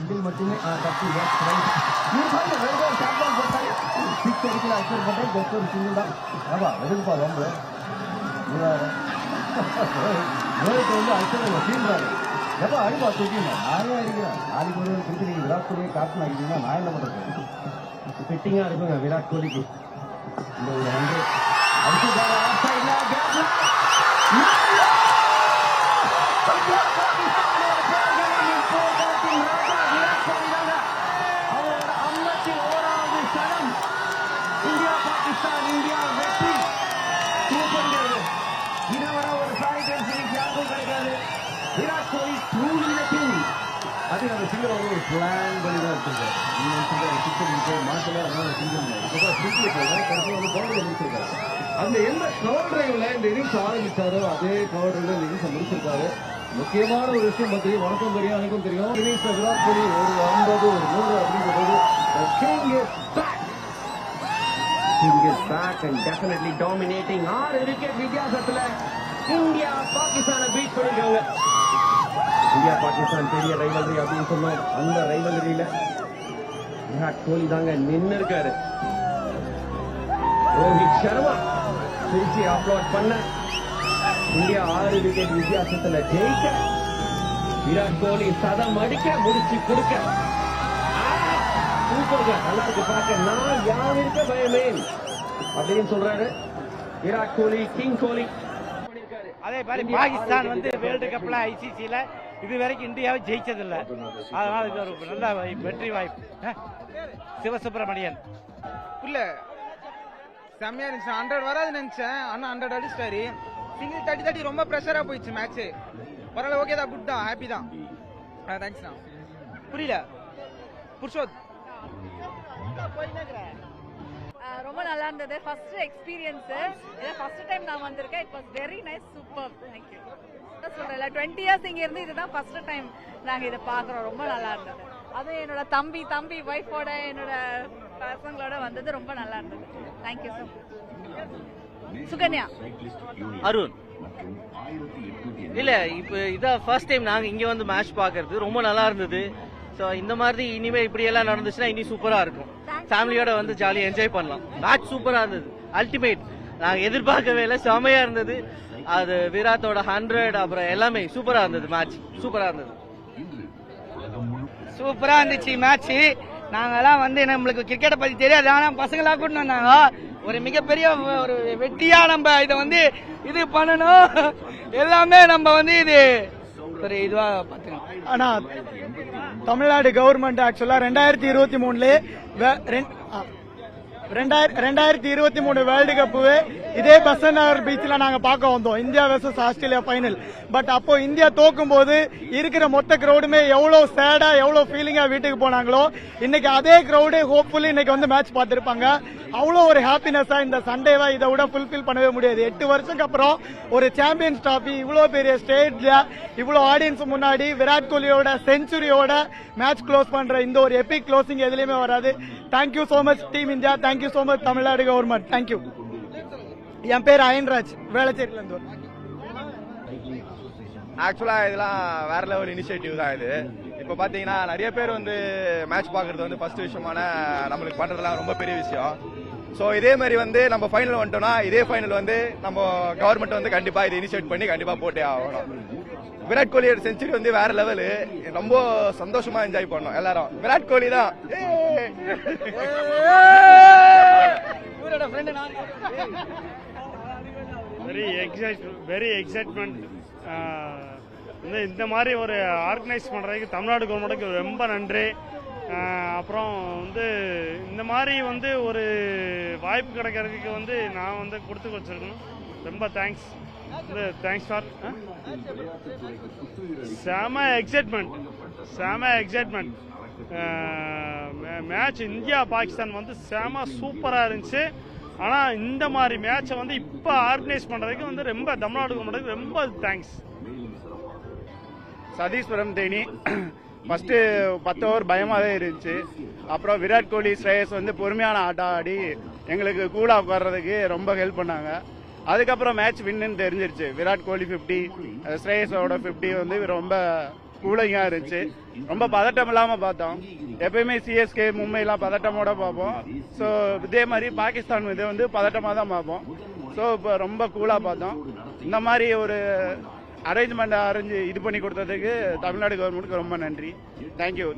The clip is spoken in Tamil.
இதில் மட்டுமே தப்பு கேப்டன் போட்டாரு சிக்ஸ் அடிக்கல அக்சர் போட்டேன் ஜஸ்ட் ஒரு சிங்கிள் தான் ஆமா எதுக்குப்பா ரொம்ப ரோஹித் வந்து அக்சர் தீர்றாரு எப்போ அடிப்பா தூக்கிங்க நானே அடிக்கிறேன் நாளைக்கு ஒரு திருப்பி நீங்கள் விராட் கோலியை கேப்டன் ஆகிட்டீங்கன்னா நான் என்ன பண்ணுறது ஃபிட்டிங்காக இருக்குங்க விராட் கோலிக்கு இந்த ஒரு 100 இந்தியா பாகிஸ்தான் இந்தியா வெற்றி சூப்பர் இதுவரை ஒரு சாரிகள் சீரிஸ் யாருக்கும் கிடைக்காது Virat Kohli truly the king அது அந்த சிங்கர் ஒரு பிளான் பண்ணி தான் வச்சிருக்காரு இன்னும் சிங்கர் சிக்ஸ் மாசத்துல அதனால சிங்கம் கடைசி வந்து பவுண்டரி முடிச்சிருக்காரு அந்த எந்த கவர் டிரைவ்ல இந்த இன்னிங்ஸ் ஆரம்பிச்சாரோ அதே கவர் டிரைவ்ல இந்த இன்னிங்ஸ் முடிச்சிருக்காரு முக்கியமான ஒரு விஷயம் பத்தி வணக்கம் தெரியும் எனக்கும் தெரியும் இன்னிங்ஸ் விராட் கோலி ஒரு 50 ஒரு 100 அப்படிங்கிறது King is back and definitely dominating. 6 wicket வித்தியாசத்துல India பாகிஸ்தானை பீட் பண்ணிருக்காங்க. இந்தியா பாகிஸ்தான் பெரிய ரைவலரி அப்படின்னு சொன்னோம். அந்த ரைவலரியில விராட் கோலி தாங்க நின்று இருக்காரு. ரோஹித் சர்மா திருச்சி அப்லோட் பண்ண இந்தியா 6 விக்கெட் வித்தியாசத்துல ஜெயிக்க விராட் கோலி சதம் அடிக்க முடிச்சு கொடுக்க சூப்பர்ங்க நல்லா இருக்கு பார்க்க நான் யாருக்கு பயமே அப்படின்னு சொல்றாரு விராட் கோலி கிங் கோலி அதே மாதிரி பாகிஸ்தான் வந்து வேர்ல்டு கப்ல ஐசிசில இது வரைக்கும் இந்தியாவை ஜெயிச்சதில்லை அதனால இது ஒரு நல்ல வெற்றி வாய்ப்பு சிவசுப்பிரமணியன் இல்ல செம்மையா இருந்துச்சு 100 வராது நினைச்சேன் ஆனா 100 அடிச்சிட்டாரு சிங்கிள் தட்டி ரொம்ப ப்ரெஷரா போயிடுச்சு மேட்ச் பரவாயில்ல ஓகே தான் குட் தான் ஹாப்பி தான் தேங்க்ஸ் தான் புரியல புருஷோத் ரொம்ப நல்லா இருந்தது ஃபர்ஸ்ட் எக்ஸ்பீரியன்ஸ் இது ஃபர்ஸ்ட் டைம் நான் வந்திருக்கேன் it was very nice super thank you சொல்றேன் 20 இயர்ஸ் இங்க இருந்து இதுதான் ஃபர்ஸ்ட் டைம் நாங்க இத பாக்குறோம் ரொம்ப நல்லா இருந்தது அது என்னோட தம்பி வைஃபோட என்னோட பசங்களோட வந்தது ரொம்ப நல்லா இருந்தது thank you so much Sukanya Arun இல்ல இப்ப இதான் ஃபர்ஸ்ட் டைம் நாங்க இங்க வந்து மேட்ச் பாக்குறது ரொம்ப நல்லா இருந்தது ஸோ இந்த மாதிரி இனிமே இப்படி எல்லாம் நடந்துச்சுன்னா இனி சூப்பரா இருக்கும் ஃபேமிலியோட வந்து ஜாலியா என்ஜாய் பண்ணலாம் மேட்ச் சூப்பரா இருந்தது அல்டிமேட் நாங்க எதிர்பார்க்கவே இல்லை செமையா இருந்தது அது விராட்டோட 100 அப்புறம் எல்லாமே சூப்பரா இருந்தது மேட்ச் சூப்பரா இருந்தது சூப்பரா இருந்துச்சு மேட்ச் நாங்கெல்லாம் வந்து நம்மளுக்கு கிரிக்கெட்டை பத்தி தெரியாது ஆனா பசங்களா கூட்டிட்டு வந்தாங்க ஒரு மிகப்பெரிய ஒரு வெற்றியா நம்ம இதை வந்து இது பண்ணணும் எல்லாமே நம்ம வந்து இது ஒரு இதுவா பாத்துக்கணும் ஆனா தமிழ்நாடு கவர்மெண்ட் ஆக்சுவலா 2023 வேர்ல்டு கப்பு இதே பசன் நகர் பீச்ல நாங்க பார்க்க வந்தோம் India versus Australia final but அப்போ இந்தியா தோக்கும் போது இருக்கிற மொத்த கிரௌடுமே எவ்வளவு சேடா எவ்வளவு ஃபீலிங்கா வீட்டுக்கு போனாங்களோ இன்னைக்கு அதே கிரௌடு ஹோப்ஃபுல்லி இன்னைக்கு வந்து மேட்ச் பார்த்திருப்பாங்க அவ்வளோ ஒரு ஹாப்பினஸா இந்த சண்டேவா இதை விட ஃபுல்ஃபில் பண்ணவே முடியாது 8 வருஷத்துக்கு அப்புறம் ஒரு சாம்பியன்ஸ் டிராஃபி இவ்வளோ பெரிய ஸ்டேஜ்ல இவ்வளோ ஆடியன்ஸ் முன்னாடி விராட் கோலியோட செஞ்சுரியோட மேட்ச் க்ளோஸ் பண்ற இந்த ஒரு எபிக் க்ளோசிங் எதுலயுமே வராது thank you so much team India thank you so much Tamil Nadu government thank you என் பேர் அயன்ராஜ் வேளச்சேரியில இருந்து ஆக்சுவலா இதெல்லாம் வேற லெவல் இனிஷியேட்டிவ் தான் இது இப்ப பாத்தீங்கன்னா நிறைய பேர் வந்து மேட்ச் பாக்குறது வந்து ஃபர்ஸ்ட் விஷயமான நம்மளுக்கு பண்றதுலாம் ரொம்ப பெரிய விஷயம் சோ இதே மாதிரி வந்து நம்ம ஃபைனல் வந்துட்டோம்னா இதே ஃபைனல் வந்து நம்ம கவர்மெண்ட் வந்து கண்டிப்பா இதை இனிஷியேட் பண்ணி கண்டிப்பா போட்டே ஆகணும் விராட் கோலியோட செஞ்சுரி வந்து வேற லெவலு ரொம்ப சந்தோஷமா என்ஜாய் பண்ணோம் எல்லாரும் விராட் கோலி தான் வெரி எக்ஸைட்மெண்ட் இந்த மாதிரி ஒரு ஆர்கனைஸ் பண்றதுக்கு தமிழ்நாடு கவர்மெண்ட்டுக்கு ரொம்ப நன்றி அப்புறம் வந்து இந்த மாதிரி வந்து ஒரு வாய்ப்பு கிடைக்கிறதுக்கு வந்து நான் வந்து கொடுத்து வச்சிருக்கணும் ரொம்ப தேங்க்ஸ் ஃபார் செம எக்ஸைட்மெண்ட் மேட்ச் இந்தியா பாகிஸ்தான் வந்து செம சூப்பரா இருந்துச்சு ஆனா இந்த மாதிரி மேட்சை வந்து இப்ப ஆர்கனைஸ் பண்றதுக்கு வந்து ரொம்ப தமிழ்நாடு கவர்மெண்ட்டுக்கு ரொம்ப தேங்க்ஸ் சதீஸ்வரம் தேனி ஃபர்ஸ்ட் 10 ஓவர் பயமாவே இருந்துச்சு அப்புறம் விராட் கோலி ஸ்ரேயஸ் வந்து பொறுமையான ஆட்டம் ஆடி எங்களுக்கு கூலா உட்கார்றதுக்கு ரொம்ப ஹெல்ப் பண்ணாங்க அதுக்கப்புறம் மேட்ச் வின்னு தெரிஞ்சிருச்சு விராட் கோலி 50 ஸ்ரேயஸோட 50 வந்து ரொம்ப கூலிங்காக இருந்துச்சு. ரொம்ப பதட்டம் இல்லாமல் பார்த்தோம். எப்பயுமே சிஎஸ்கே மும்பைலாம் பதட்டமோட பார்ப்போம். ஸோ இதே மாதிரி பாகிஸ்தான் இது வந்து பதட்டமாக தான் பார்ப்போம். ஸோ இப்போ ரொம்ப கூலாக பார்த்தோம். இந்த மாதிரி ஒரு அரேஞ்ச்மெண்ட் அரேஞ்சு இது பண்ணி கொடுத்ததுக்கு தமிழ்நாடு கவர்மெண்ட்டுக்கு ரொம்ப நன்றி. தேங்க்யூ.